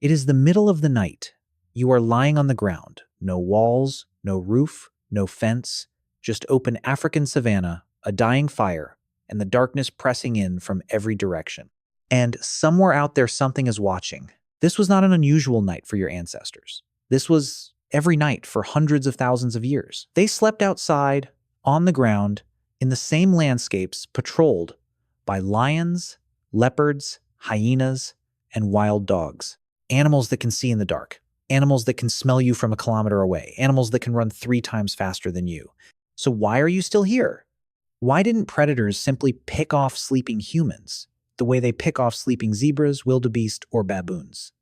It is the middle of the night. You are lying on the ground. No walls, no roof, no fence, just open African savanna, a dying fire, and the darkness pressing in from every direction. And somewhere out there, something is watching. This was not an unusual night for your ancestors. This was every night for hundreds of thousands of years. They slept outside, on the ground, in the same landscapes patrolled by lions, leopards, hyenas, and wild dogs. Animals that can see in the dark. Animals that can smell you from a kilometer away. Animals that can run 3 times faster than you. So why are you still here? Why didn't predators simply pick off sleeping humans the way they pick off sleeping zebras, wildebeest, or baboons?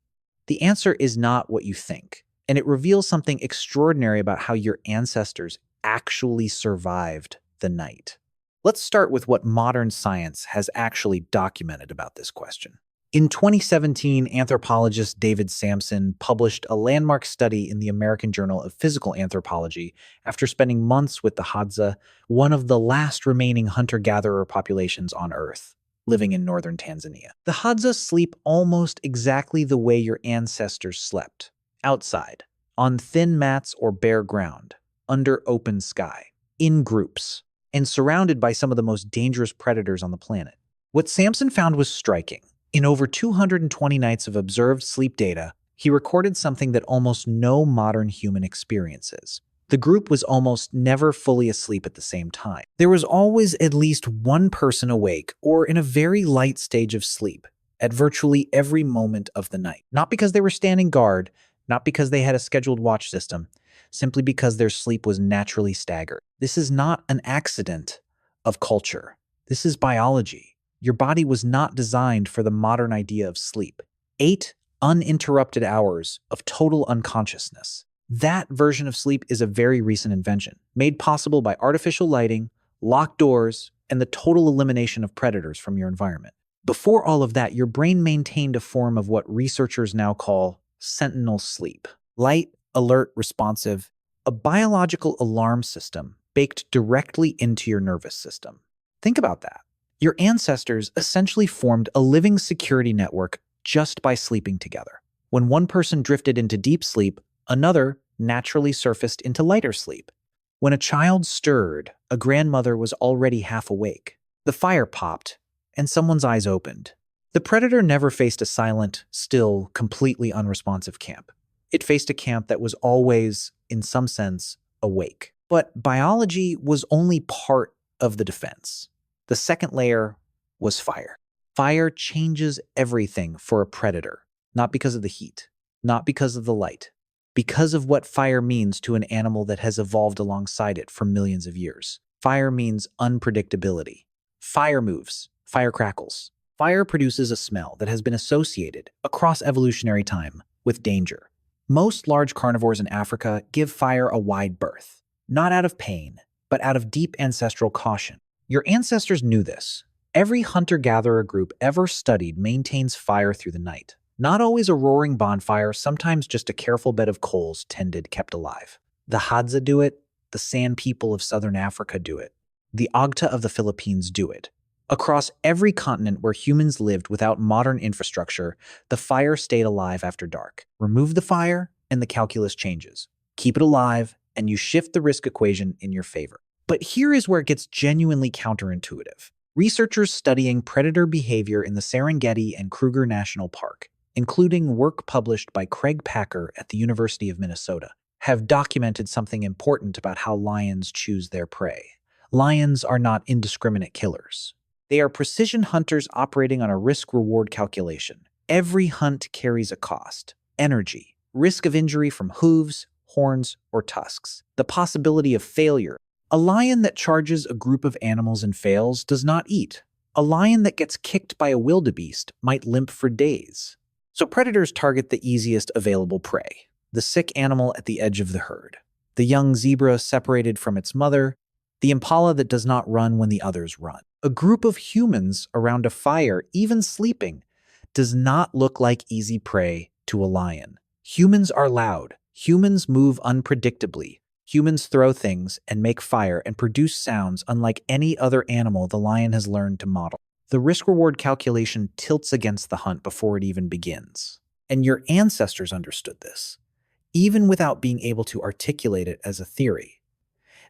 The answer is not what you think, and it reveals something extraordinary about how your ancestors actually survived the night. Let's start with what modern science has actually documented about this question. In 2017, anthropologist David Samson published a landmark study in the American Journal of Physical Anthropology after spending months with the Hadza, one of the last remaining hunter-gatherer populations on Earth, living in northern Tanzania. The Hadza sleep almost exactly the way your ancestors slept, outside, on thin mats or bare ground, under open sky, in groups, and surrounded by some of the most dangerous predators on the planet. What Samson found was striking. In over 220 nights of observed sleep data, he recorded something that almost no modern human experiences. The group was almost never fully asleep at the same time. There was always at least one person awake or in a very light stage of sleep at virtually every moment of the night. Not because they were standing guard, not because they had a scheduled watch system, simply because their sleep was naturally staggered. This is not an accident of culture. This is biology. Your body was not designed for the modern idea of sleep. 8 uninterrupted hours of total unconsciousness. That version of sleep is a very recent invention, made possible by artificial lighting, locked doors, and the total elimination of predators from your environment. Before all of that, your brain maintained a form of what researchers now call Sentinel Sleep. Light, alert, responsive, a biological alarm system baked directly into your nervous system. Think about that. Your ancestors essentially formed a living security network just by sleeping together. When one person drifted into deep sleep, another naturally surfaced into lighter sleep. When a child stirred, a grandmother was already half awake. The fire popped, and someone's eyes opened. The predator never faced a silent, still, completely unresponsive camp. It faced a camp that was always, in some sense, awake. But biology was only part of the defense. The second layer was fire. Fire changes everything for a predator, not because of the heat, not because of the light, because of what fire means to an animal that has evolved alongside it for millions of years. Fire means unpredictability. Fire moves, fire crackles. Fire produces a smell that has been associated, across evolutionary time, with danger. Most large carnivores in Africa give fire a wide berth, not out of pain, but out of deep ancestral caution. Your ancestors knew this. Every hunter-gatherer group ever studied maintains fire through the night. Not always a roaring bonfire, sometimes just a careful bed of coals tended, kept alive. The Hadza do it, the San people of southern Africa do it, the Agta of the Philippines do it. Across every continent where humans lived without modern infrastructure, the fire stayed alive after dark. Remove the fire, and the calculus changes. Keep it alive, and you shift the risk equation in your favor. But here is where it gets genuinely counterintuitive. Researchers studying predator behavior in the Serengeti and Kruger National Park, including work published by Craig Packer at the University of Minnesota, have documented something important about how lions choose their prey. Lions are not indiscriminate killers. They are precision hunters operating on a risk-reward calculation. Every hunt carries a cost: energy, risk of injury from hooves, horns, or tusks, the possibility of failure. A lion that charges a group of animals and fails does not eat. A lion that gets kicked by a wildebeest might limp for days. So predators target the easiest available prey, the sick animal at the edge of the herd, the young zebra separated from its mother, the impala that does not run when the others run. A group of humans around a fire, even sleeping, does not look like easy prey to a lion. Humans are loud. Humans move unpredictably. Humans throw things and make fire and produce sounds unlike any other animal the lion has learned to model. The risk-reward calculation tilts against the hunt before it even begins. And your ancestors understood this, even without being able to articulate it as a theory.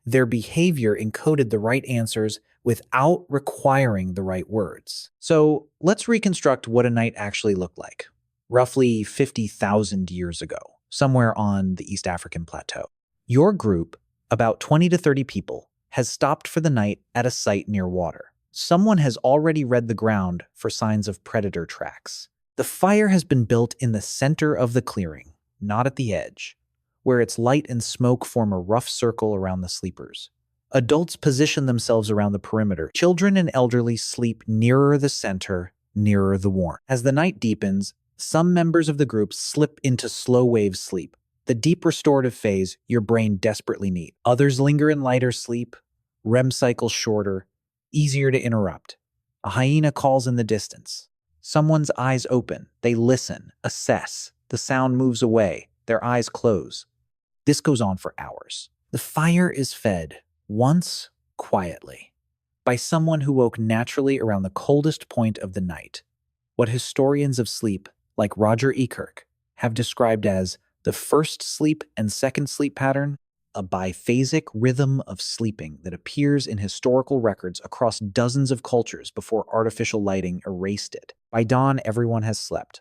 Their behavior encoded the right answers without requiring the right words. So let's reconstruct what a night actually looked like, roughly 50,000 years ago, somewhere on the East African plateau. Your group, about 20 to 30 people, has stopped for the night at a site near water. Someone has already read the ground for signs of predator tracks. The fire has been built in the center of the clearing, not at the edge, where its light and smoke form a rough circle around the sleepers. Adults position themselves around the perimeter. Children and elderly sleep nearer the center, nearer the warmth. As the night deepens, some members of the group slip into slow-wave sleep, the deep restorative phase your brain desperately needs. Others linger in lighter sleep, REM cycles shorter, easier to interrupt. A hyena calls in the distance. Someone's eyes open. They listen, assess. The sound moves away. Their eyes close. This goes on for hours. The fire is fed, once quietly, by someone who woke naturally around the coldest point of the night, what historians of sleep, like Roger E. Kirk, have described as the first sleep and second sleep pattern, a biphasic rhythm of sleeping that appears in historical records across dozens of cultures before artificial lighting erased it. By dawn, everyone has slept.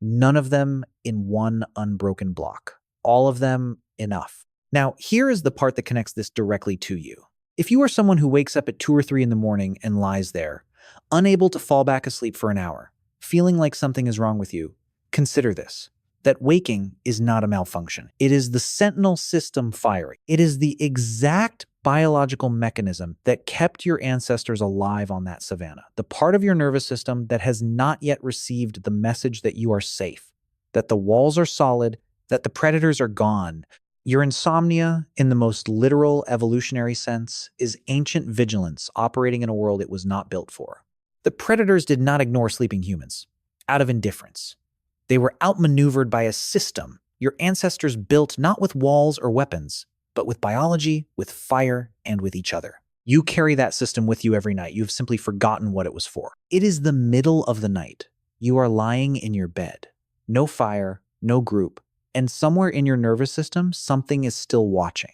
None of them in one unbroken block. All of them enough. Now, here is the part that connects this directly to you. If you are someone who wakes up at 2 or 3 in the morning and lies there, unable to fall back asleep for an hour, feeling like something is wrong with you, consider this. That waking is not a malfunction. It is the Sentinel system firing. It is the exact biological mechanism that kept your ancestors alive on that savanna. The part of your nervous system that has not yet received the message that you are safe, that the walls are solid, that the predators are gone. Your insomnia, in the most literal evolutionary sense, is ancient vigilance operating in a world it was not built for. The predators did not ignore sleeping humans out of indifference. They were outmaneuvered by a system your ancestors built not with walls or weapons, but with biology, with fire, and with each other. You carry that system with you every night. You've simply forgotten what it was for. It is the middle of the night. You are lying in your bed. No fire, no group. And somewhere in your nervous system, something is still watching.